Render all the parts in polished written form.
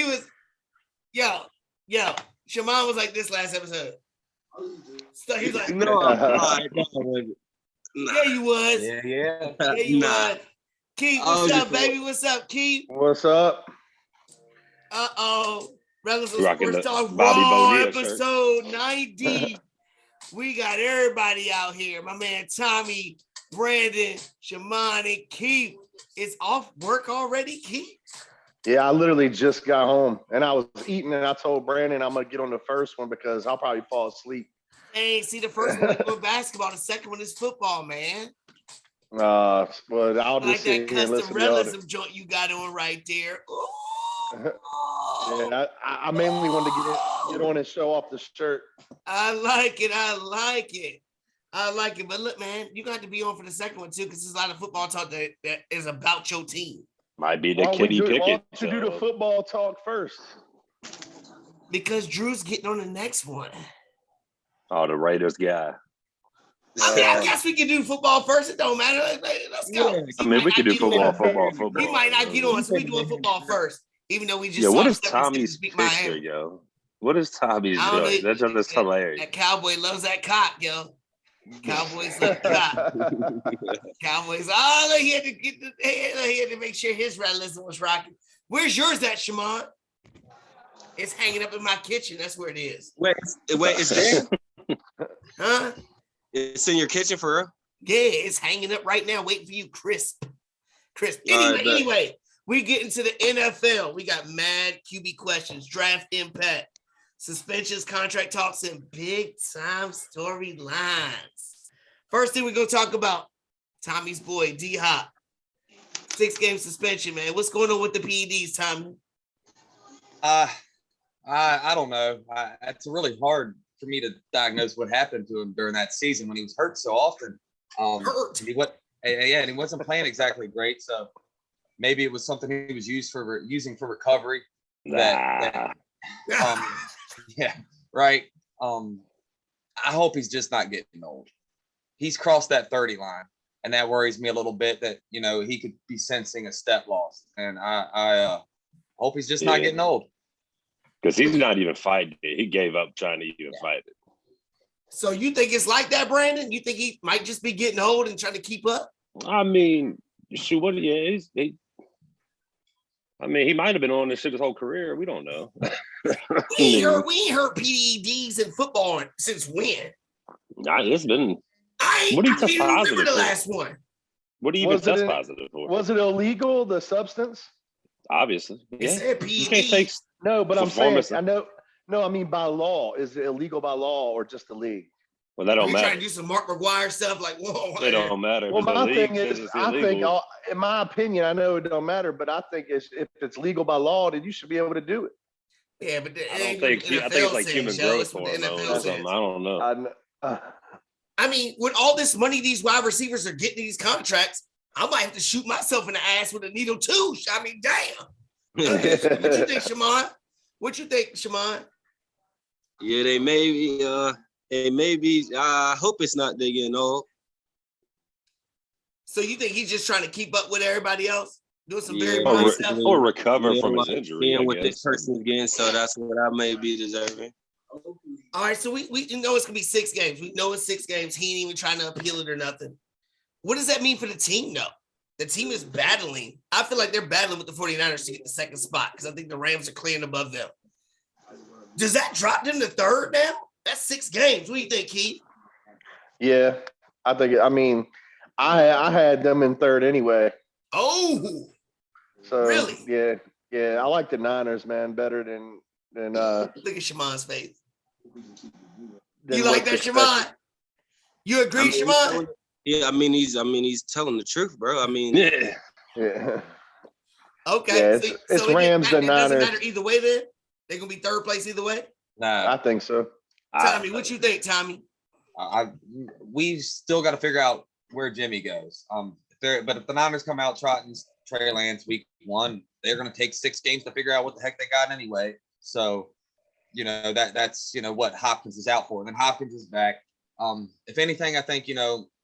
was, yo. Shammond was like this last episode. So he was like, No, yeah, you was. Yeah, you was. Keith, what's up, baby? What's up, Keith? What's up? Rellism Sports Talk Raw episode 90. We got everybody out here. My man Tommy, Brandon, Shammond, and Keith. It's off work already, Keith? Yeah, I literally just got home and I was eating and I told Brandon I'm going to get on the first one because I'll probably fall asleep. Hey, see, the first one is doing basketball. The second one is football, man. But I'll just like sit that here and custom listen realism joint you got on right there. Yeah, I mainly wanted to get on and show off the shirt. I like it. But look, man, you got to be on for the second one too, because there's a lot of football talk that is about your team. Might be the Kitty Pickett. Why don't you do the football talk first? Because Drew's getting on the next one. Oh, the Raiders guy. I mean, I guess we can do football first. It don't matter. Let's go. Yeah. I mean, we can do football. He might not get on, so we doing football first. Even though we just what is Tommy's picture, yo? What is Tommy's doing? That's just hilarious. That cowboy loves that cock, yo. Cowboys love cock. Cowboys. Oh, he had to make sure his realism was rocking. Where's yours at, Shammond? It's hanging up in my kitchen. That's where it is. Wait, it's there? Huh? It's in your kitchen for real? Yeah, it's hanging up right now, waiting for you, crisp. Anyway, we get into the NFL. We got mad QB questions, draft impact, suspensions, contract talks, and big-time storylines. First thing we're going to talk about, Tommy's boy, D-Hop. 6-game suspension, man. What's going on with the PEDs, Tommy? I don't know. It's really hard for me to diagnose what happened to him during that season when he was hurt so often. Hurt? And he wasn't playing exactly great, so maybe it was something he was using for recovery. Yeah, right. I hope he's just not getting old. He's crossed that 30 line, and that worries me a little bit that, he could be sensing a step loss. And I hope he's just not getting old. Because he's not even fighting it. He gave up trying to even fight it. So you think it's like that, Brandon? You think he might just be getting old and trying to keep up? I mean, shoot, he might have been on this shit his whole career. We don't know. we ain't heard PEDs in football since when? It's been. What do you test positive for? The last one. What do you even test positive for? Was it illegal, the substance? Obviously. Yeah. You can't take. No, but I'm saying, I know. No, I mean by law. Is it illegal by law or just the league? Well, that don't matter. Trying to do some Mark McGuire stuff, like whoa. It don't matter. Well, my thing is, I think, in my opinion, I know it don't matter, but I think if it's legal by law, then you should be able to do it. Yeah, but I think it's like human growth hormone or something. I don't know. I mean, with all this money these wide receivers are getting these contracts, I might have to shoot myself in the ass with a needle too. I mean, damn. What you think, Shammond? Yeah, they may be. I hope it's not they getting old. So you think he's just trying to keep up with everybody else? Doing some very stuff? Or recover from his injury. Being what this person's getting, so that's what I may be deserving. All right, so we know it's going to be 6 games. We know it's 6 games. He ain't even trying to appeal it or nothing. What does that mean for the team, though? The team is battling. I feel like they're battling with the 49ers to get the second spot because I think the Rams are clearing above them. Does that drop them to 3rd now? That's 6 games. What do you think, Keith? Yeah, I think. I mean, I had them in 3rd anyway. Oh, so really? Yeah. I like the Niners, man, better than. Look at Shammond's face. You like that, Shammond? You agree, Shammond? Yeah, I mean he's telling the truth, bro. I mean, yeah. Okay, yeah, it's Rams and Niners. Doesn't matter either way. Then they're gonna be 3rd place either way. Nah, I think so. Tommy, what you think, Tommy? We've still got to figure out where Jimmy goes. But if the Niners come out trotting Trey Lance week 1, they're going to take 6 games to figure out what the heck they got anyway. So, that's what Hopkins is out for. And then Hopkins is back. If anything, I think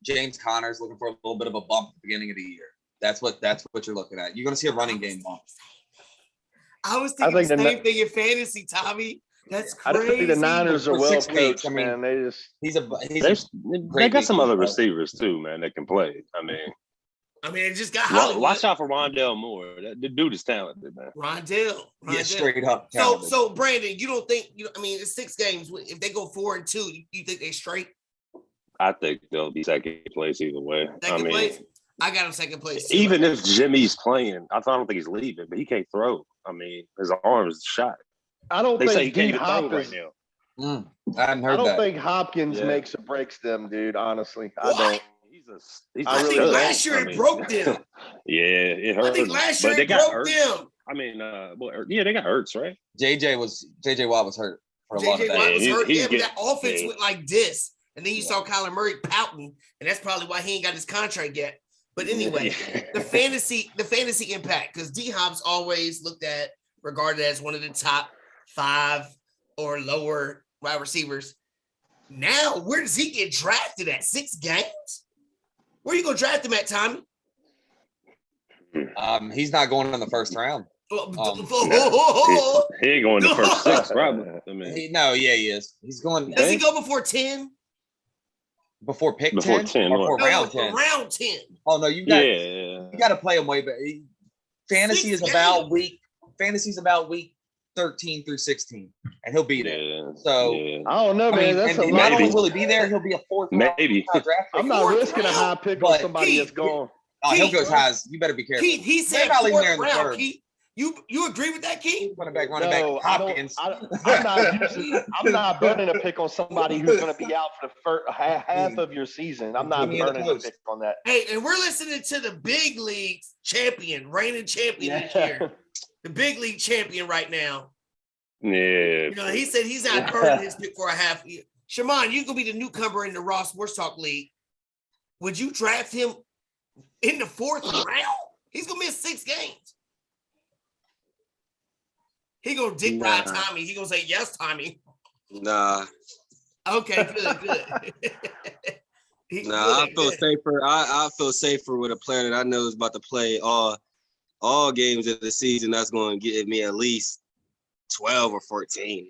James Conner's looking for a little bit of a bump at the beginning of the year. That's what you're looking at. You're going to see a running game bump. I was thinking the same thing in fantasy, Tommy. That's crazy. I think the Niners are well coached, man. They got some other receivers too, man, that can play. I mean, it just got Hollywood. Watch out for Rondell Moore. The dude is talented, man. Rondell. Yeah, straight up talented. So Brandon, you don't think it's 6 games. If they go 4-2, you think they straight? I think they'll be second place either way. Second place? I got him second place too. Even if Jimmy's playing, I don't think he's leaving, but he can't throw. I mean, his arm's shot. I don't think D Hop right now. I hadn't heard that. I don't think Hopkins makes or breaks them, dude. Honestly, what? I don't. I think last year it broke them. Yeah, it hurt. I think last year it broke them. I mean, they got Hurts, right? JJ Watt was hurt for a lot of that. JJ Watt was hurt. Yeah, but that offense went like this. And then you saw Kyler Murray pouting, and that's probably why he ain't got his contract yet. But anyway, the fantasy impact, because D-Hop's always regarded as one of the top 5 or lower wide receivers. Now, where does he get drafted at? 6 games? Where are you going to draft him at, Tommy? He's not going in the first round. He ain't going in the first 6, probably. He is. He's going. Does he go before 10? Before pick before 10? Or before round 10? Round 10. Oh no, you got to play him way back. Fantasy's about week 13 through 16, and he'll be there. Yeah, so I don't know, man. That's and not only will he be there, he'll be a 4th maybe. I'm not risking a high pick on somebody that's gone. He'll go as high as you better be careful. Keith, he said 4th round. Keith, you agree with that, Keith? Running back Hopkins. I'm not burning a pick on somebody who's going to be out for the first half of your season. I'm not burning a pick on that. Hey, and we're listening to the big league reigning champion this year. The big league champion right now. Yeah. He said he's out burning his pick for a half year. Shammond, you're going to be the newcomer in the Raw Sports Talk League. Would you draft him in the 4th round? He's going to miss 6 games. He gonna dick ride Tommy. He gonna say yes, Tommy. Nah. Okay, good. I feel safer. I feel safer with a player that I know is about to play all games of the season. That's going to get me at least 12 or 14.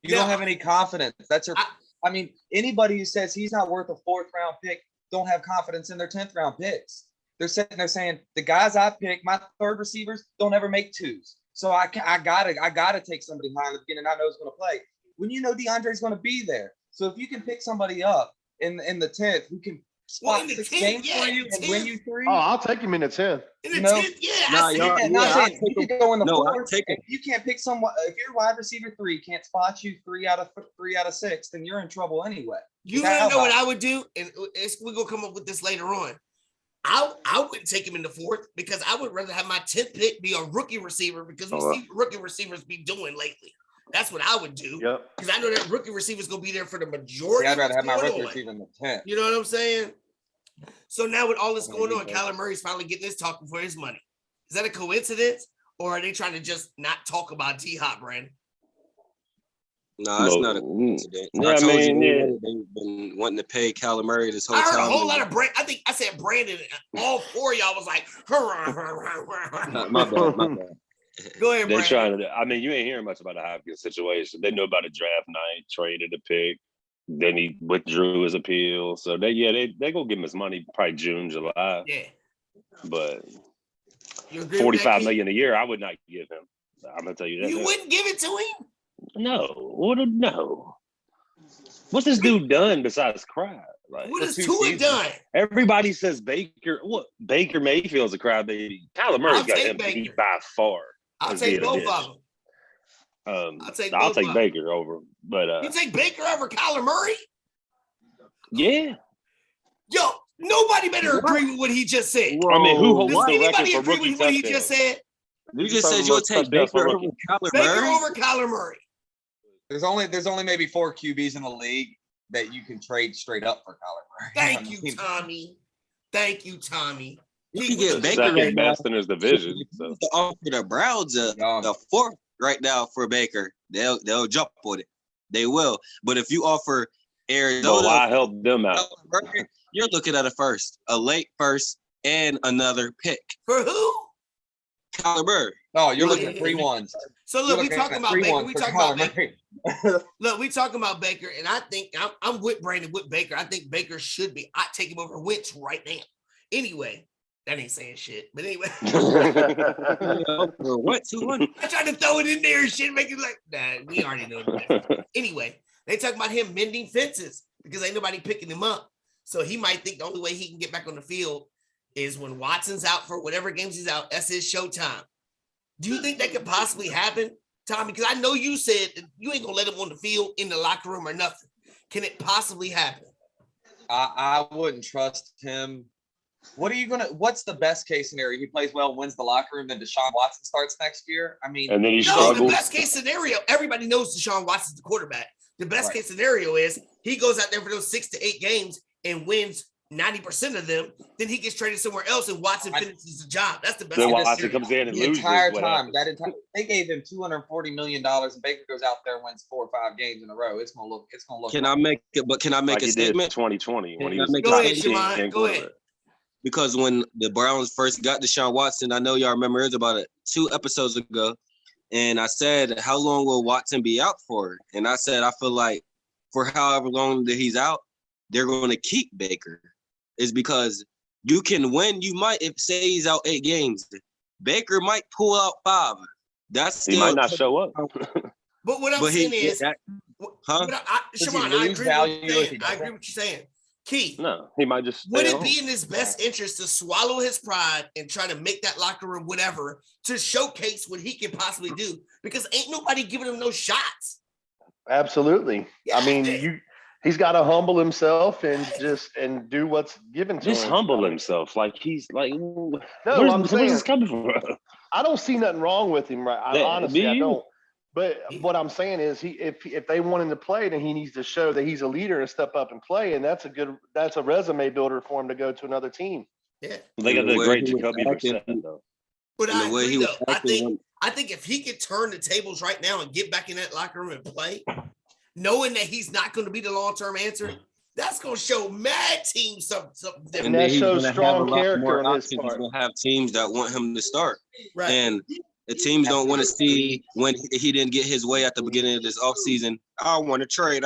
You don't have any confidence. That's your. I mean, anybody who says he's not worth a 4th round pick don't have confidence in their 10th round picks. They're sitting there saying the guys I pick, my 3rd receivers, don't ever make 2s. So I gotta take somebody high in the beginning. I know is going to play when you know DeAndre's going to be there. So if you can pick somebody up in the 10th who can spot 6 games for you and win you 3, I'll take him in the 10th. In the 10th, you can go in the 4th. Take it. You can't pick someone. If your wide receiver 3 can't spot you 3 out of 6, then you're in trouble anyway. You want to know what I would do, and we're gonna come up with this later on. I wouldn't take him in the 4th because I would rather have my 10th pick be a rookie receiver because we see rookie receivers be doing lately. That's what I would do. Yep. Because I know that rookie receiver's going to be there for the majority. I'd rather have my rookie receiver in the 10th. You know what I'm saying? So now with all this going on, Kyler Murray's finally getting his talking for his money. Is that a coincidence? Or are they trying to just not talk about D-Hop, Brandon? No, it's not a coincidence. They've been wanting to pay Kyler Murray this whole time. I heard a whole lot of Brandon. I think I said Brandon. All 4 of y'all was like, my bad. Go ahead, They're Brandon. trying to. I mean, you ain't hearing much about the Hopkins situation. They know about the draft night, traded the pick, then he withdrew his appeal. So they gonna give him his money probably June, July. Yeah, but $45 million a year, I would not give him. I'm gonna tell you that. You wouldn't give it to him? No. No. What's this dude done besides cry? Like, what has Tua done? Everybody says Baker. What? Baker Mayfield's a crybaby. Kyler Murray's got him beat by far. I'll take both of them. I'll take Baker over. But you take Baker over Kyler Murray? Yeah. Yo, nobody better agree with what he just said. I mean, who holds Does the record anybody for agree rookie with what he just said? You just said you'll take Baker over Kyler Murray? Baker over Kyler Murray. There's only maybe 4 QBs in the league that you can trade straight up for Kyler Murray. Thank you, Tommy. You can get Baker second best in his division. So. Offer the Browns a 4th right now for Baker. They'll jump on it. They will. But if you offer Arizona, I helped them out. You're looking at a late first, and another pick. For who? Kyler Murray. No, you're looking at 3-1s. So look, we talking about Baker. We talking about Baker. Baker. Look, we talking about Baker, and I think I'm with Brandon with Baker. I think Baker should be. I take him over Wentz right now. Anyway, that ain't saying shit. But anyway, What 2-1? I tried to throw it in there and shit, make it like nah. We already know that. Anyway, they talk about him mending fences because ain't nobody picking him up. So he might think the only way he can get back on the field is when Watson's out for whatever games he's out. That's his showtime. Do you think that could possibly happen, Tommy? Because I know you said you ain't gonna let him on the field in the locker room or nothing. Can it possibly happen? I wouldn't trust him. What's the best case scenario? He plays well, wins the locker room, then Deshaun Watson starts next year. I mean, and then he no, struggles. the best case scenario, everybody knows Deshaun Watson's the quarterback. The best case scenario is he goes out there for those 6 to 8 games and wins 90% of them, then he gets traded somewhere else and Watson finishes the job. That's the best. Then Watson comes in and loses. They gave him $240 million, and Baker goes out there and wins 4 or 5 games in a row. It's gonna look. Can I make a statement? 2020 when he was go ahead, Shammond. Go ahead. Because when the Browns first got Deshaun Watson, I know y'all remember it was about 2 episodes ago, and I said, "How long will Watson be out for?" And I said, "I feel like for however long that he's out, they're going to keep Baker." Is because you can win. You might, if say he's out 8 games, Baker might pull out 5. That's still, he might not show up. But what I'm saying is, Shammond, I agree with what you're saying. Key. No, he might just. Would it be in his best interest to swallow his pride and try to make that locker room whatever to showcase what he can possibly do? Because ain't nobody giving him no shots. Absolutely. Yeah. I mean, he's got to humble himself and do what's given to him. Just humble himself. Like he's like, no, I'm saying, where's this coming from? I don't see nothing wrong with him, right? Honestly, I don't. But what I'm saying is, if they want him to play, then he needs to show that he's a leader and step up and play, and that's a resume builder for him to go to another team. Yeah, they got the great Jacoby Brissett though. But I agree, though. I think if he could turn the tables right now and get back in that locker room and play, knowing that he's not going to be the long-term answer, that's going to show mad teams something different. And that shows strong character on his part. He's going to have teams that want him to start. Right. And the teams don't want to see when he didn't get his way at the beginning of this offseason. I want to trade.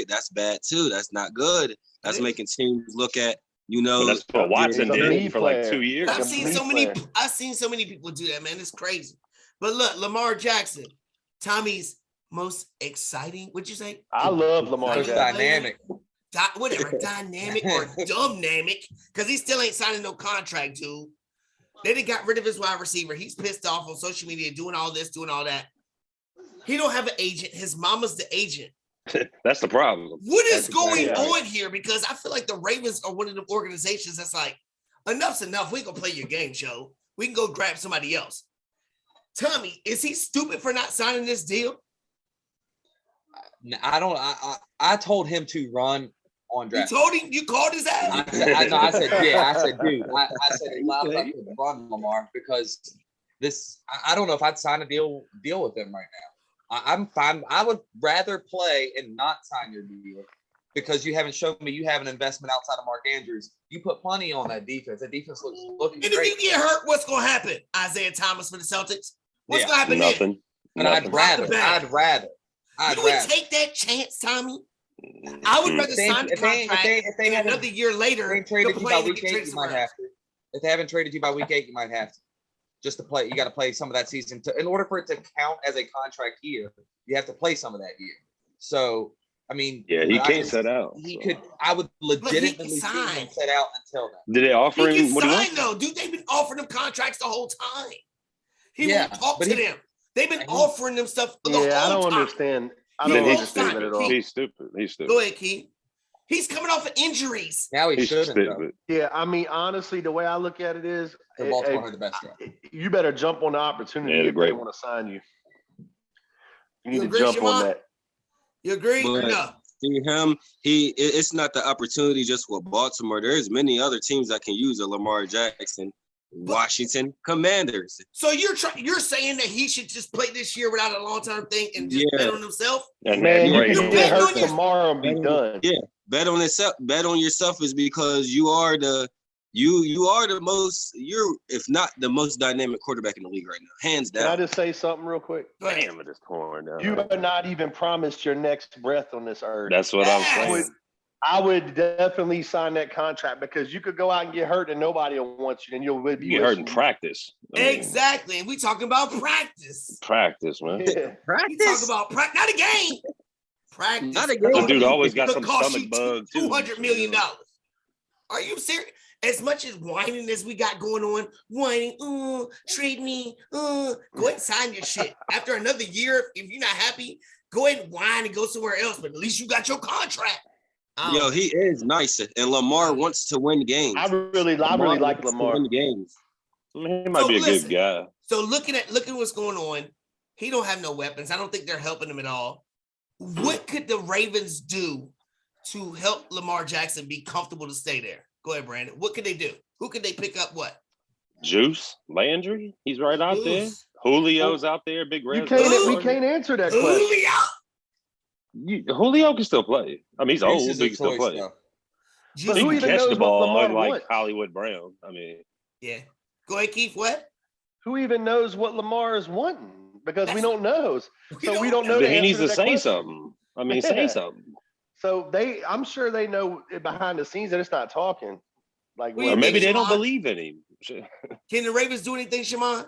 That's bad, too. That's not good. That's making teams look at, that's what Watson did for like 2 years. I've seen so many people do that, man. It's crazy. But look, Lamar Jackson, Tommy's most exciting. What'd you say? I love Lamar Jackson. Dynamic. Dynamic or dumbnamic, because he still ain't signing no contract, dude. They done got rid of his wide receiver. He's pissed off on social media, doing all this, doing all that. He don't have an agent. His mama's the agent. That's the problem. What is going on here? Because I feel like the Ravens are one of the organizations that's like, enough's enough. We ain't gonna play your game, Joe. We can go grab somebody else. Tommy, is he stupid for not signing this deal? I told him to run on draft. You told him? You called his ass? I said, dude. I said, loud enough to run Lamar, because I don't know if I'd sign a deal with him right now. I'm fine. I would rather play and not sign your deal, because you haven't shown me you have an investment outside of Mark Andrews. You put plenty on that defense. That defense looking great. And if you get hurt, what's going to happen? Isaiah Thomas for the Celtics? What's going to happen Nothing. And I'd rather. You would take that chance, Tommy? I would rather sign the contract and another year later. If they traded you by week 8, you might have to. If they haven't traded you by week 8, you might have to. Just to play, you got to play some of that season. In order for it to count as a contract year, you have to play some of that year. So, I mean, he can't set out. He could. I would legitimately see him set out until then. Did they offer him? He can sign though, dude. They've been offering him contracts the whole time. He won't talk to them. They've been offering them stuff the whole time. I don't understand. I don't understand it at all. He's stupid. Go ahead, Keith. He's coming off of injuries. Now he shouldn't. Yeah, I mean, honestly, the way I look at it is, Baltimore had the best draft. You better jump on the opportunity if they want to sign you. You need to jump on that. You agree or no? See him, it's not the opportunity just with Baltimore. There's many other teams that can use a Lamar Jackson. Washington Commanders. So you're saying that he should just play this year without a long-term thing and just bet on himself? Man, you can get hurt tomorrow and be done. Yeah, bet on yourself. Bet on yourself is because you are the You are the most, if not the most dynamic quarterback in the league right now, hands down. Can I just say something real quick? Damn, it is pouring down. You are not even promised your next breath on this earth. That's what I'm saying. I would definitely sign that contract because you could go out and get hurt and nobody will want you, and you'll be get hurt in practice. Exactly. And we talking about practice. Practice, man. Yeah. Practice. We talking about practice, not a game. Practice. Not a game. The dude always got some stomach bug too. $200 million. Are you serious? As much as whining as we got going on, whining, trade me, go ahead and sign your shit. After another year, if you're not happy, go ahead and whine and go somewhere else. But at least you got your contract. Yo, he is nice, and Lamar wants to win games. I really like Lamar. Win games. He might be a good guy. So looking at what's going on, he don't have no weapons. I don't think they're helping him at all. What could the Ravens do to help Lamar Jackson be comfortable to stay there? Go ahead, Brandon. What could they do? Who could they pick up? What? Juice Landry. He's right out there. Julio's out there. Big red. We can't answer that question. Julio can still play. I mean, he's old, but he can still play. But who he even can catch knows the ball, what Lamar unlike wants? Hollywood Brown. I mean, yeah. Go ahead, Keith. What? Who even knows what Lamar is wanting? Because we don't know. So we don't know. He needs to say something. I mean, say something. So I'm sure they know behind the scenes that it's not talking. Like, or maybe they don't believe in him. Can the Ravens do anything, Shammond?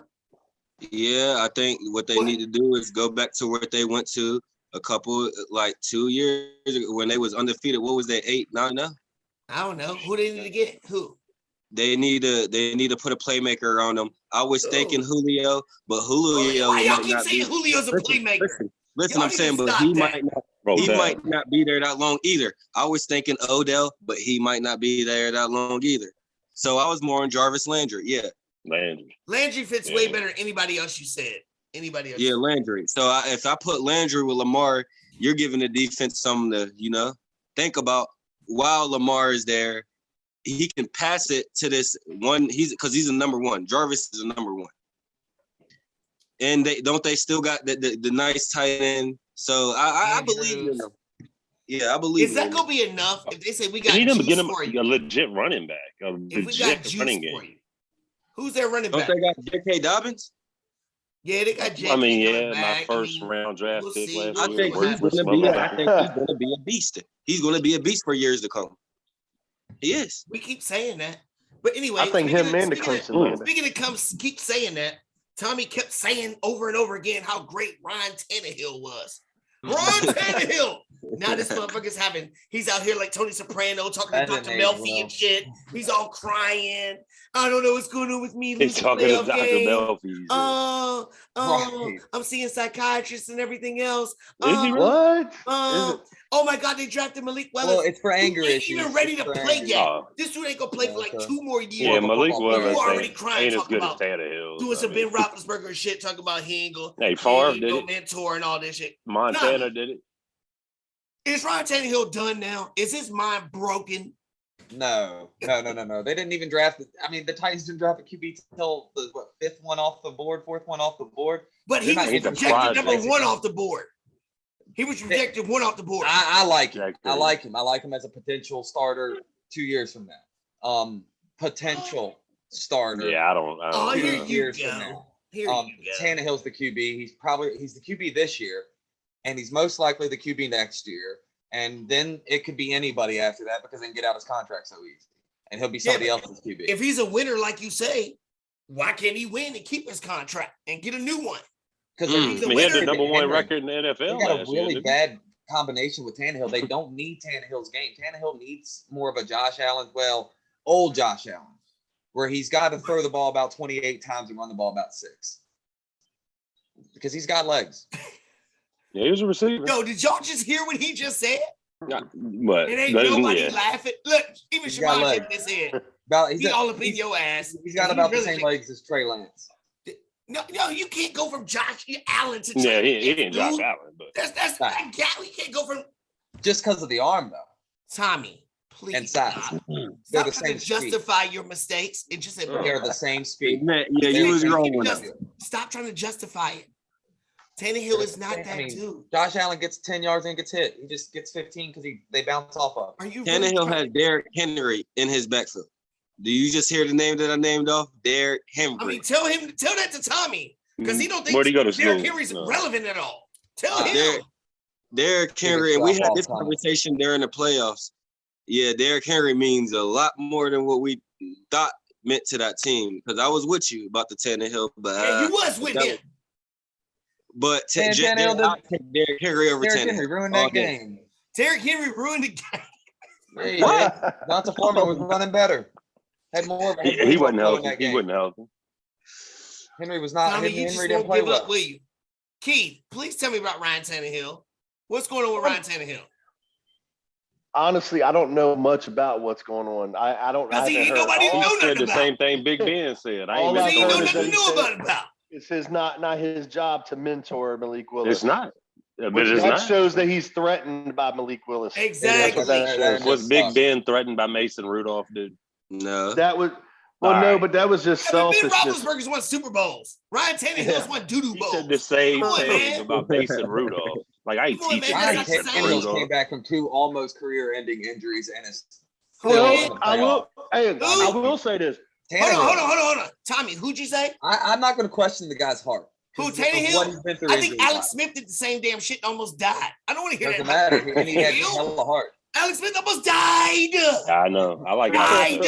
Yeah, I think what they need to do is go back to where they went to a couple, like 2 years ago when they was undefeated. What was they, 8-9 now? I don't know. Who they need to get? Who? They need to put a playmaker on them. I was thinking Julio, but Julio. Why y'all keep saying Julio's a playmaker? Listen, I'm saying, but he might not be there that long either. I was thinking Odell, but he might not be there that long either. So I was more on Jarvis Landry. Yeah. Landry fits way better than anybody else you said. Anybody else? Yeah, Landry. So if I put Landry with Lamar, you're giving the defense something to, think about while Lamar is there. He can pass it to this one. Because he's a number one. Jarvis is a number one. And they still got the nice tight end. So I believe in them. Yeah, I believe. Is that gonna be enough if they say we got? They need to get him a legit running back. If we got juice running game. For you, who's their running back? Don't they got J.K. Dobbins? Yeah, they got J.K. I mean, my first round draft pick last I think he's gonna be a beast. He's gonna be a beast for years to come. He is. We keep saying that, but anyway, I think him and the Clemson. Speaking of keep saying that, Tommy kept saying over and over again how great Ryan Tannehill was. Ryan Tannehill. Now this motherfucker's he's out here like Tony Soprano talking to Dr. Melfi and shit. He's all crying. I don't know what's going on with me. He's talking to Dr. Melfi. I'm seeing psychiatrists and everything else. Is he what? Oh my God, they drafted Malik Willis. Well, it's for anger issues. He ain't even ready to play yet. This dude ain't gonna play for like 2 more years. Yeah, Malik Willis already crying, ain't as talking good as about Tannehill. doing some Ben Roethlisberger shit, talking about he ain't go. Hey, Favre did it. Mentor and all this shit. Montana did it. Is Ryan Tannehill done now? Is his mind broken? No. They didn't even draft it. I mean, the Titans didn't draft a QB until the 4th one off the board. But he was rejected number 1 off the board. He was rejected 1 off the board. I like him. I like him as a potential starter 2 years from now. Potential starter. Yeah, I don't. 2 years from now. Tannehill's the QB. He's the QB this year. And he's most likely the QB next year. And then it could be anybody after that because they can get out his contract so easy. And he'll be somebody else's QB. If he's a winner, like you say, why can't he win and keep his contract and get a new one? Because he had the number 1 record in the NFL. They got a really bad combination with Tannehill. They don't need Tannehill's game. Tannehill needs more of a Josh Allen, old Josh Allen, where he's got to throw the ball about 28 times and run the ball about 6. Because he's got legs. Yeah, he was a receiver. Yo, did y'all just hear what he just said? But it ain't nobody laughing. Look, even Shammond shaking his head. He all up in your ass. He's got about the same legs as Trey Lance. No, you can't go from Josh Allen to Trey Lance. Yeah, he ain't Josh Allen. But that's that gap. You can't go from just because of the arm, though. Tommy, please. And size. Stop trying to justify your mistakes. It just they're the same speed. Yeah, you was wrong with that. Stop trying to justify it. Tannehill is not that dude. Josh Allen gets 10 yards and gets hit. He just gets 15 because they bounce off of. Are you Tannehill has Derrick Henry in his backfield. Do you just hear the name that I named off? Derrick Henry. I mean, tell that to Tommy because he don't think Where'd he go to Derrick school? Henry's No. relevant at all. Tell him. Derrick Henry, and we had this conversation during the playoffs. Yeah, Derrick Henry means a lot more than what we thought meant to that team. Because I was with you about the Tannehill, but you was with him. But Derrick Henry over Derrick Tannehill. Henry ruined that game. Derrick Henry ruined the game. What? Donta Foreman was running better. Had more. He wasn't healthy. He wasn't healthy. Henry was not. Tommy, you just won't give up, will you? Keith, please tell me about Ryan Tannehill. What's going on with Ryan Tannehill? Honestly, I don't know much about what's going on. I don't. He said the same thing Big Ben said. I ain't know nothing new about. It's not his job to mentor Malik Willis. It's not. That shows that he's threatened by Malik Willis. Exactly. Was Big Ben threatened by Mason Rudolph, dude? No. That was but that was just selfishness. Ben Roethlisberger's won Super Bowls. Ryan Tannehill's won doo-doo bowls. He said the same thing about Mason Rudolph. Like I ain't teaching. Ryan Tannehill came back from 2 almost career-ending injuries, and I will say this. Hold on. Tommy, who'd you say? I'm not going to question the guy's heart. Who, Tannehill? I think Alex Smith did the same damn shit and almost died. I don't want to hear that. Doesn't matter. And he had hella heart. Alex Smith almost died. I know. I like died.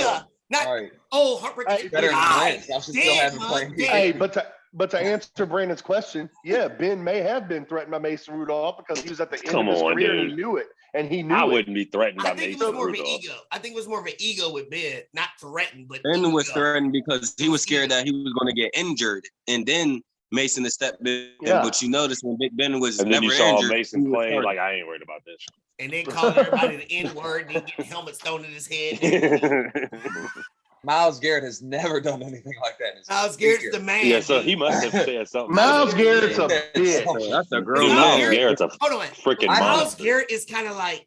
Heartbreak. Better than Wentz. I should still have him playing. Hey, but to answer Brandon's question, yeah, Ben may have been threatened by Mason Rudolph because he was at the end of his career and he knew it. And he knew I wouldn't be threatened by Mason Rudolph. I think it was more of an ego with Ben, not threatened, but Ben was threatened because he was scared that he was going to get injured, and then Mason to step in. Yeah. But you notice when Big Ben was and never then you saw injured, Mason play like I ain't worried about this. And they called everybody the N-word and getting helmets thrown in his head. Myles Garrett has never done anything like that. Myles Garrett's the man. Yeah, so he must have said something. Myles Garrett's a bitch. That's a grown man. Myles Garrett's a freaking Myles Garrett is kind of like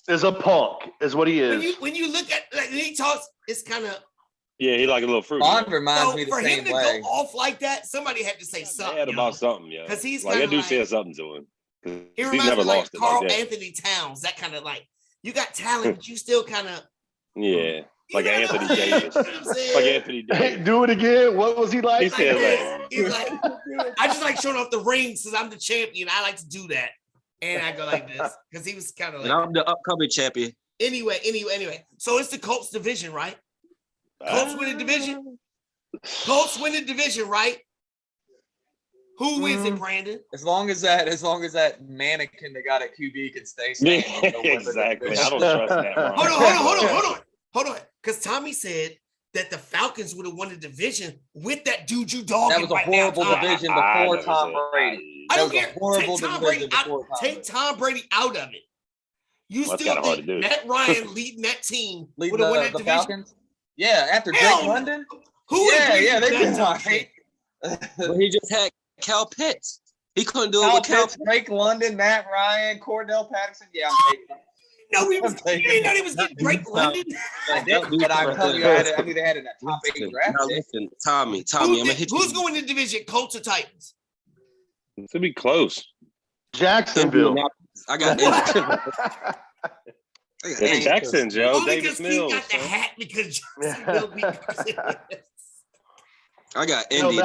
is a punk, is what he is. When you look at when he talks, it's kind of he like a little fruit. Bond reminds me the for same him to way. go off like that, somebody had to say something. About something, yeah. Because he's like kind of say something to him. He reminds me like Carl Anthony Towns, that kind of like you got talent, but you still kind of like Anthony Davis. Like Anthony Davis. Hey, do it again. What was he like? He's like, I just like showing off the rings since I'm the champion. I like to do that. And I go like this. Because he was kind of like. And I'm the upcoming champion. Anyway. So it's the Colts division, right? Colts win the division, right? Who wins it, Brandon? As long as that mannequin that got at QB can stay standing. Exactly. I don't trust that. Hold on. Because Tommy said that the Falcons would have won the division with that dude you dogging. That was a horrible division before Tom Brady. I don't care. Take Tom Brady out of it. You still think Matt Ryan leading that team would have won that division? Falcons? Yeah, after Drake London? They did not. But he just had Cal Pitts. He couldn't do it with Cal Pitts. Drake London, Matt Ryan, Cordell Patterson. Yeah, I'm taking it. No, you didn't know he was getting Drake London. I did, but I'm telling you, I knew they had it in that top 8 draft. Now listen, Tommy, I'm gonna hit you. Who's going in the division? Colts or Titans? It's gonna be close. Jacksonville. I got it's Texans, Joe. Only Davis Mills. He got the hat because Jacksonville beat Carson Wentz. I got Indy.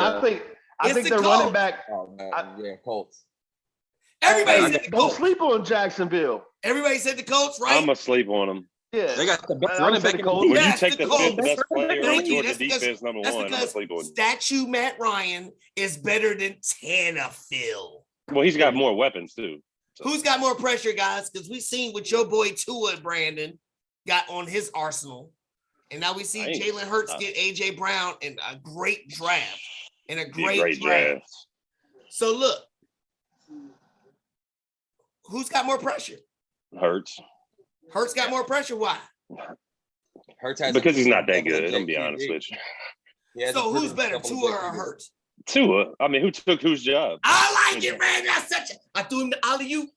I think they're running back. Oh no, Colts. Everybody said the don't Colts. sleep on Jacksonville. Everybody said the Colts, right? I'm asleep on them. Yeah, they got the best running back. When you take the best player on Georgia defense, number one, I'm gonna sleep on you. Statue Matt Ryan is better than Tannehill. Well, he's got more weapons too. So. Who's got more pressure, guys? Because we've seen what your boy Tua and Brandon got on his arsenal. And now we see Jalen Hurts get A.J. Brown in a great draft. In a great draft. So look, who's got more pressure? Hurts. Hurts got more pressure. Why? Hurts has because he's not that good. I'm gonna be honest with you. So who's better, Tua or Hurts? Tua. I mean, who took whose job? I like it, man. I threw him to alley-oop.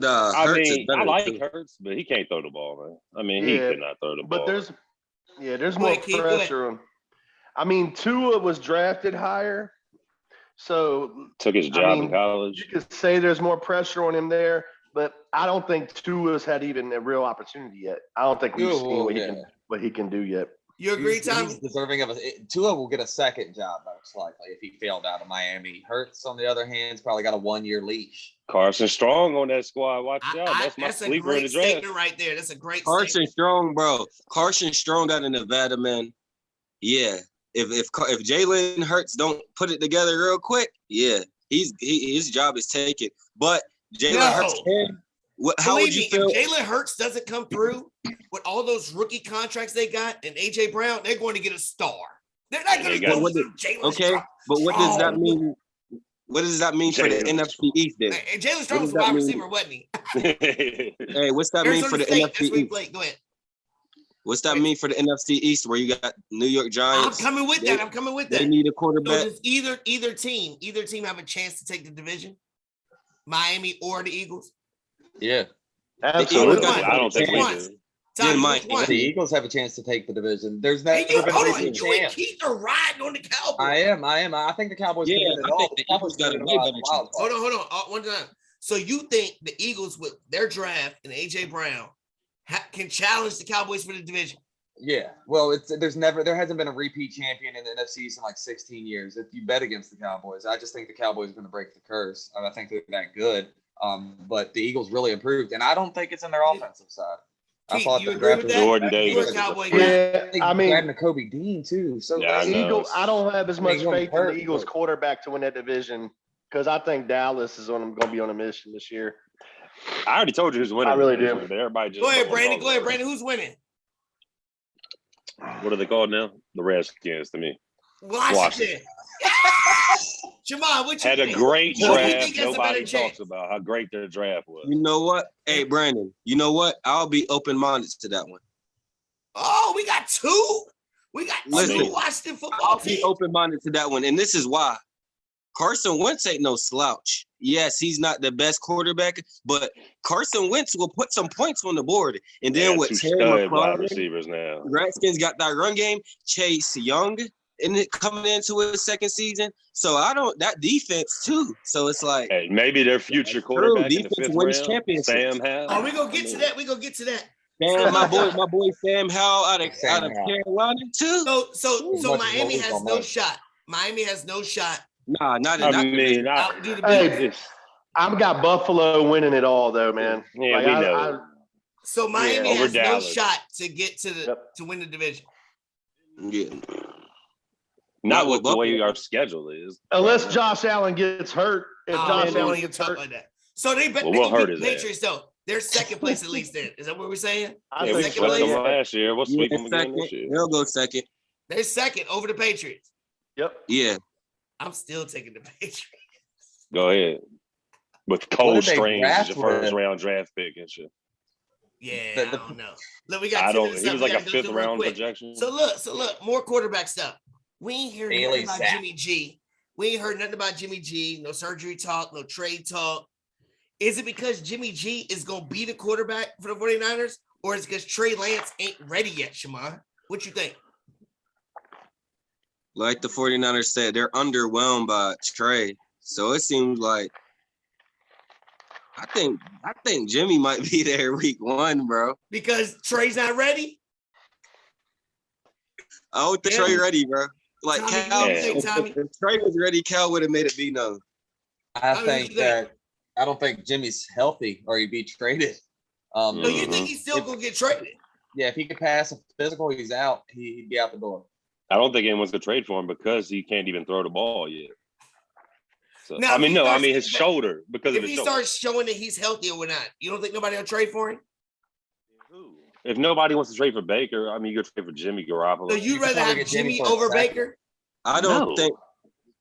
I like Hurts, but he can't throw the ball, man. I mean, he could not throw the ball. But there's more pressure on. I mean, Tua was drafted higher, so took his job in college. You could say there's more pressure on him there. But I don't think Tua's had even a real opportunity yet. I don't think we've seen what he can do yet. You agree, Tommy? He's deserving of Tua will get a second job, most likely, if he failed out of Miami. Hurts, on the other hand, probably got a 1-year leash. Carson Strong on that squad. Watch out. That's my sleeper in the draft. Statement right there. That's a great Carson statement. Strong, bro. Carson Strong out of Nevada, man. Yeah. If Jalen Hurts don't put it together real quick, yeah, his job is taken. But Jalen Hurts can. How would you feel if Jalen Hurts doesn't come through with all those rookie contracts they got and AJ Brown? They're going to get a star. They're not going to go with Jalen. Okay, but what does that mean? What does that mean for the NFC East then? And Jalen Strong was a wide receiver, wasn't he? Hey, what's that mean for the NFC East? Go ahead. What's that mean for the NFC East, where you got New York Giants? I'm coming with that. They need a quarterback. So does either team have a chance to take the division? Miami or the Eagles? Yeah, absolutely. I don't think we do. The Eagles have a chance to take the division. There's never been a chance. You and Keith are riding on the Cowboys. I am. I think the Cowboys can win it all. The Eagles got a way better chance. Hold on. One time. So you think the Eagles, with their draft and AJ Brown, can challenge the Cowboys for the division? Yeah. Well, there hasn't been a repeat champion in the NFC in like 16 years. If you bet against the Cowboys, I just think the Cowboys are going to break the curse. I think they're that good. But the Eagles really improved, and I don't think it's in their offensive side. I thought the draft was Jordan Davis. Yeah, I mean, grabbing Kobe Dean too. So yeah, I don't have as much faith in the Eagles quarterback to win that division because I think Dallas is going to be on a mission this year. I already told you who's winning. I really do. Everybody just go ahead, Brandon. Who's winning? What are they called now? The Redskins to me. Washington. Jamal, what you had think? A great draft. Nobody talks about how great their draft was. You know what? Hey, Brandon, you know what? I'll be open-minded to that one. Oh, we got two? We got two Washington football teams? I'll be open-minded to that one, and this is why. Carson Wentz ain't no slouch. Yes, he's not the best quarterback, but Carson Wentz will put some points on the board. And then with Terry wide receivers now, Redskins got that run game. Chase Young coming into his second season. So that defense too. So it's like, hey, maybe their future quarterback in the fifth round, Sam Howell. Oh, we're gonna get to that. Sam, my boy Sam Howell out of Carolina too. So Miami has no shot. Miami has no shot. Nah, not in I've got Buffalo winning it all though, man. Yeah, we know. So Miami has no shot to get to win the division. Yeah. Not with the way our schedule is. Unless Josh Allen gets hurt. If Josh Allen gets hurt. Like that. So they beat the Patriots, though. They're second place at least then. Is that what we're saying? Yeah, we swept them last year. We'll sweep them again this year. They'll go second. They're second over the Patriots. Yep. Yeah. I'm still taking the Patriots. Go ahead. With Cole Strange as your first round draft pick and shit. Yeah, I don't know. Look, we got he was like a fifth round projection. So look, more quarterback stuff. We ain't heard nothing about Jimmy G. We ain't heard nothing about Jimmy G. No surgery talk, no trade talk. Is it because Jimmy G is going to be the quarterback for the 49ers? Or is it because Trey Lance ain't ready yet, Shammond? What you think? Like the 49ers said, they're underwhelmed by Trey. So it seems like I think Jimmy might be there week 1, bro. Because Trey's not ready? I don't think Trey ready, bro. Like Tommy, if Trey was ready, Cal would have made it be known. I don't think Jimmy's healthy or he'd be traded. So you think he's still gonna get traded? Yeah, if he could pass a physical, he's out. He'd be out the door. I don't think anyone's gonna trade for him because he can't even throw the ball yet. So, now, his shoulder because if he starts showing that he's healthy or not, you don't think nobody will trade for him? If nobody wants to trade for Baker, I mean, you could trade for Jimmy Garoppolo. So you'd rather have Jimmy over Baker? I don't think.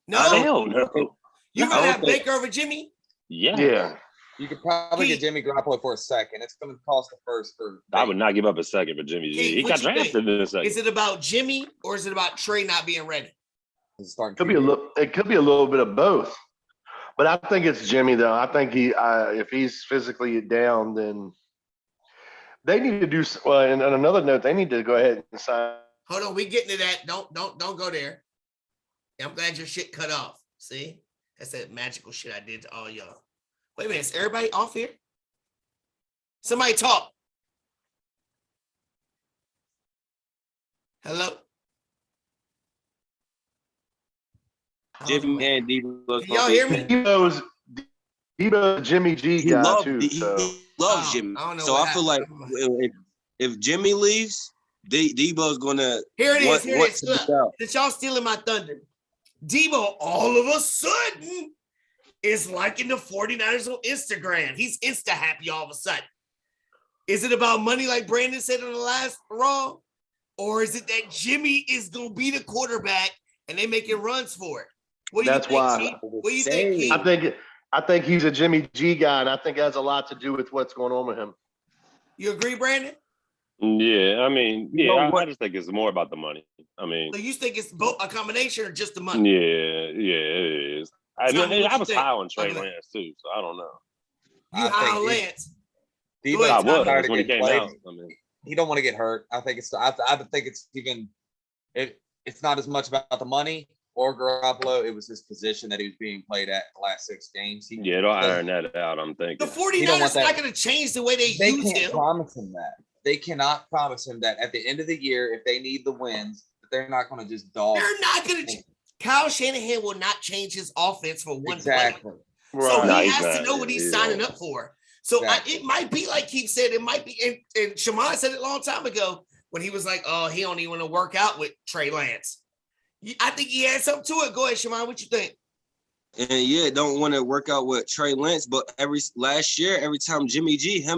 No. Hell no. You rather have Baker over Jimmy? Yeah. You could probably get Jimmy Garoppolo for a second. It's going to cost a first for Baker. I would not give up a second for Jimmy. He got drafted in a second. Is it about Jimmy or is it about Trey not being ready? It could be a little bit of both. But I think it's Jimmy, though. I think if he's physically down, then they need to do – well, and on another note, they need to go ahead and sign. Hold on. We getting to that. Don't go there. I'm glad your shit cut off. See? That's that magical shit I did to all y'all. Wait a minute. Is everybody off here? Somebody talk. Hello? Jimmy and Debo's Can y'all hear me? Debo's Jimmy G guy too. He loves Jimmy. So I feel like if Jimmy leaves, Debo's gonna. Here it is. Look, that y'all stealing my thunder. Debo all of a sudden is liking the 49ers on Instagram. He's Insta happy all of a sudden. Is it about money like Brandon said on the last Raw? Or is it that Jimmy is going to be the quarterback and they making runs for it? What do you think, Keith? What do you think, Keith? I think he's a Jimmy G guy, and I think it has a lot to do with what's going on with him. You agree, Brandon? Yeah, I mean, I just think it's more about the money. I mean, so you think it's both a combination or just the money? Yeah, it is. I was high on Trey Lance too, so I don't know. You high on Lance? I was when he came out. I mean, he don't want to get hurt. I think it's even. It's not as much about the money or Garoppolo. It was his position that he was being played at the last 6 games. They'll iron that out. I'm thinking the 49ers are not going to change the way they use him. They can't promise him that. They cannot promise him that at the end of the year, if they need the wins, they're not going to just dog. They're not going to. Kyle Shanahan will not change his offense for one play. Right. So he has to know what he's signing up for. So it might be like Keith said. It might be, and Shammond said it a long time ago when he was like, "Oh, he don't even want to work out with Trey Lance." I think he had something to it. Go ahead, Shammond. What you think? And don't want to work out with Trey Lance, but last year, every time him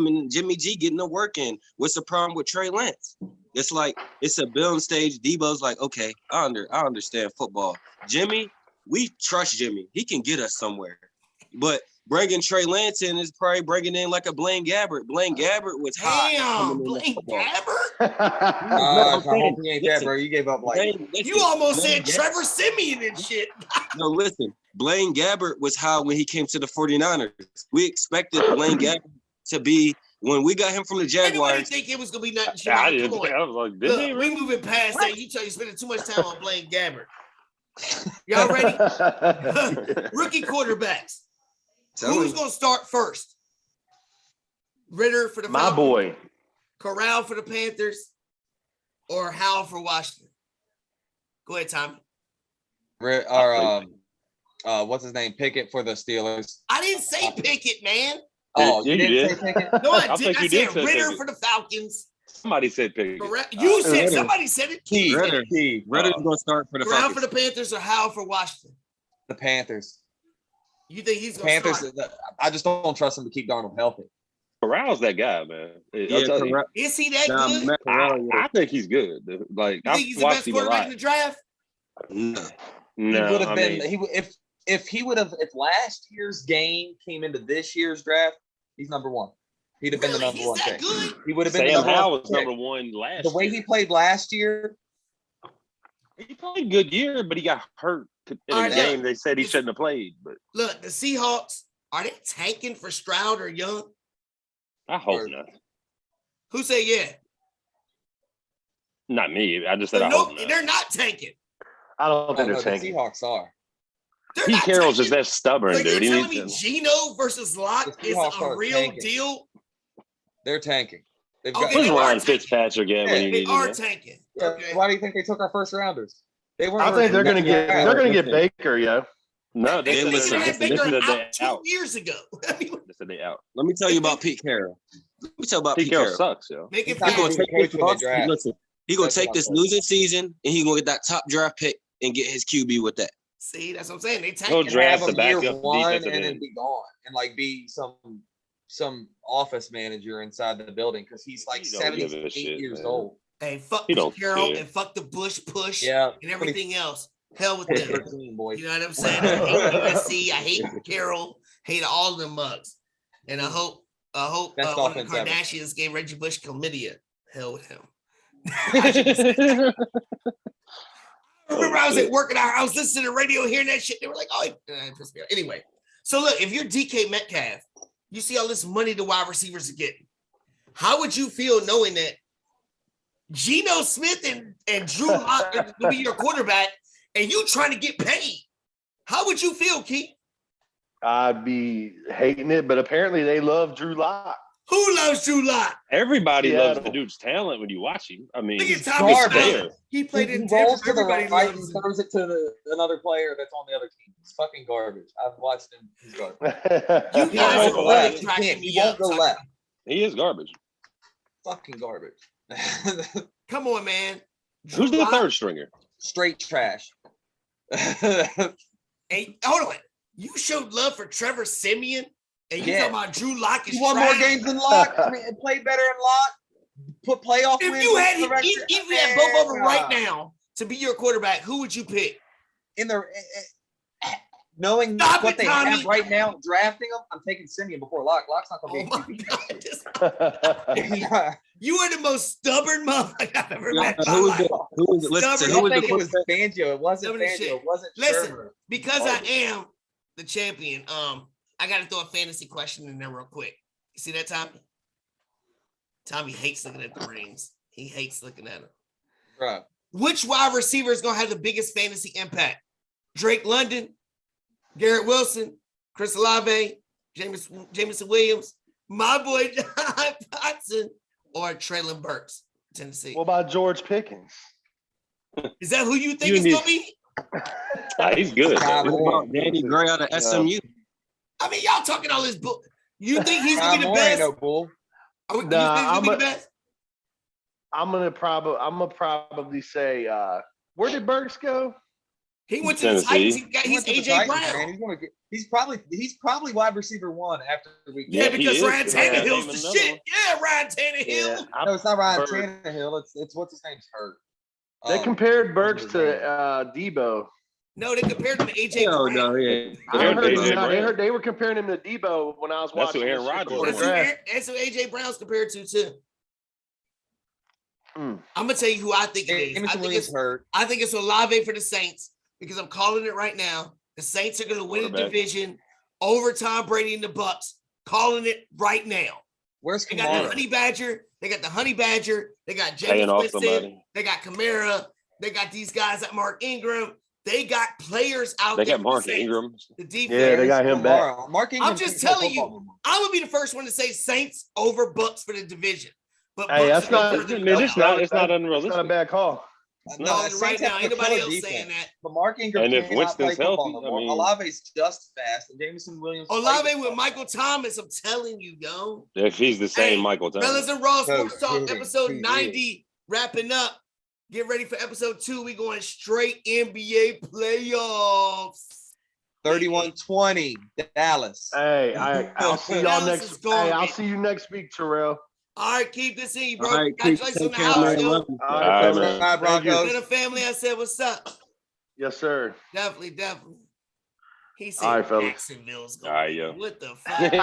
and Jimmy G getting the work in, what's the problem with Trey Lance? It's like it's a building stage. Debo's like, okay, I understand football. Jimmy, we trust Jimmy. He can get us somewhere. But bringing Trey Lance in is probably bringing in like a Blaine Gabbert. Blaine Gabbert was hot. Damn, Blaine Gabbert? I hope he ain't that, bro. You gave up like you almost said Trevor Siemian and shit. No, listen. Blaine Gabbert was high when he came to the 49ers. We expected Blaine Gabbert to be when we got him from the Jaguars. Everybody think it was gonna be nothing. I was like, look, we moving past that. You spending too much time on Blaine Gabbert. Y'all ready? Rookie quarterbacks. Who's gonna start first? Ritter for the my Falcons, boy. Corral for the Panthers, or Howell for Washington? Go ahead, Tommy. What's his name? Pickett for the Steelers. I didn't say Pickett, man. Oh, you didn't say Pickett? No, I didn't. I said Ritter for the Falcons. Somebody said Pickett. You said somebody said it. Ritter's going to start for the Corral Falcons. for the Panthers or Howell for Washington? The Panthers. You think he's going to start? I just don't trust him to keep Darnold healthy. Corral's that guy, man. Is he that good? I think he's good. Like, you think he's the best quarterback in the draft? No, he would have been. If last year's game came into this year's draft, he's number one. He'd have been the number one pick. He would have been Sam Howell was number one last year. The way he played last year, he played a good year, but he got hurt in a game they said he shouldn't have played. But look, the Seahawks, are they tanking for Stroud or Young? I hope not. Who say yeah? Not me. I just said I hope not. They're not tanking. I don't think they're tanking. The Seahawks are. Pete Carroll's just that stubborn, like, dude. You're telling me Geno versus Locke is a real deal? They're tanking. They've got Ryan Fitzpatrick again when you need them. They are tanking. Yeah. Okay. Why do you think they took our first rounders? They weren't. I think they're going to get Baker, yo. No, they had Baker out 2 years ago. They said they out. Let me tell you about Pete Carroll. Pete Carroll sucks, yo. He's going to take this losing season and he's going to get that top draft pick and get his QB with that. See, that's what I'm saying. They tank. He'll draft the backup one and then be gone and like be some office manager inside the building because he's like 78 years old. Hey, fuck Pete Carroll and fuck the Bush push and everything else. Hell with them. You know what I'm saying? I hate USC. I hate Carroll. Hate all of them mugs. And I hope one of the Kardashians gave Reggie Bush chlamydia. Hell with him. I remember I was at work and I was listening to the radio, hearing that shit. They were like, "Oh, anyway." So look, if you're DK Metcalf, you see all this money the wide receivers are getting. How would you feel knowing that Geno Smith and Drew Lock will be your quarterback, and you trying to get paid? How would you feel, Keith? I'd be hating it, but apparently they love Drew Lock. Who loves Drew Lock? Everybody loves the dude's talent when you watch him. I mean, look at Tommy Schneider. He played in rolls to the everybody right and loves him. throws it to another player that's on the other team. It's fucking garbage. I've watched him. He's garbage. You guys won't are go cracking He me won't up. go left. he is garbage. Fucking garbage. Come on, man. Drew Who's the Lock? third stringer? Straight trash. Hey, hold on. You showed love for Trevor Siemian, and you talking about Drew Lock is He won more trash? games than Lock. I mean, it played better in Lock. Put playoff If wins. you had the rest if you had both of them right now to be your quarterback, who would you pick? in the knowing Stop what it, they Tommy. have right now, drafting them, I'm taking Simeon before Lock. Lock's not Oh going my to be. God. You are the most stubborn motherfucker I've ever met in my Who life. was it the was Fangio. It wasn't Stubborn as Fangio. shit. It wasn't Listen, Shermer. because I am the champion, I got to throw a fantasy question in there real quick. You see that, Tommy? Tommy hates looking at the rings. He hates looking at them. Bro. Which wide receiver is going to have the biggest fantasy impact? Drake London, Garrett Wilson, Chris Olave, Jameson Williams, my boy John Watson, or Traylon Burks, Tennessee? What about George Pickens? Is that who you think is going to be? He's good. What about Danny Gray out of SMU? I mean, y'all talking all this bull. You think he's going to be the Moore ain't best? no bull. You think he's going to be the best? I'm gonna probably say where did Burks go? He went to the Titans. He's AJ Brown. Man. He's probably wide receiver one after we. Yeah, because Ryan Tannehill's the shit. Yeah, Ryan Tannehill. Yeah, No, it's not Ryan Tannehill. It's what's his name's hurt. They compared Burks to Debo. No, they compared him to AJ Brown. No, yeah. I heard they were comparing him to Debo when I was watching. That's who Aaron Rodgers was. That's who AJ Brown's compared to too. I'm gonna tell you who I think it is. I think it's Olave for the Saints because I'm calling it right now. The Saints are gonna win the division over Tom Brady and the Bucks. Calling it right now. Where's they Kamara? got the Honey Badger. They got the Honey Badger. They got James Winston. They got Kamara. They got these guys at Mark Ingram. They got players out there. They got Mark Ingram. The defense. Yeah, they got him back. Mark Ingram. I'm just telling you, I would be the first one to say Saints over Bucks for the division. But hey, Bucks it's not unrealistic. It's not a bad call. No, right now, anybody else saying that? But Mark Ingram and if Winston's healthy, Olave's just fast, and Jameson Williams. Olave with Michael Thomas, I'm telling you, yo. If he's the same Michael Thomas. Rellism Raw Sports Talk, episode 90, wrapping up. Get ready for episode 2. We going straight NBA playoffs. 31-20, Dallas. Hey, I'll see y'all next. Hey, I'll see you next week, Terrell. All right, keep this in, bro. Right, congratulations on the house, yo. All right, man. Broncos. To the family, I said, what's up? Yes, sir. Definitely. He said all right, fellas. Jacksonville's going. All right, yo. What the fuck?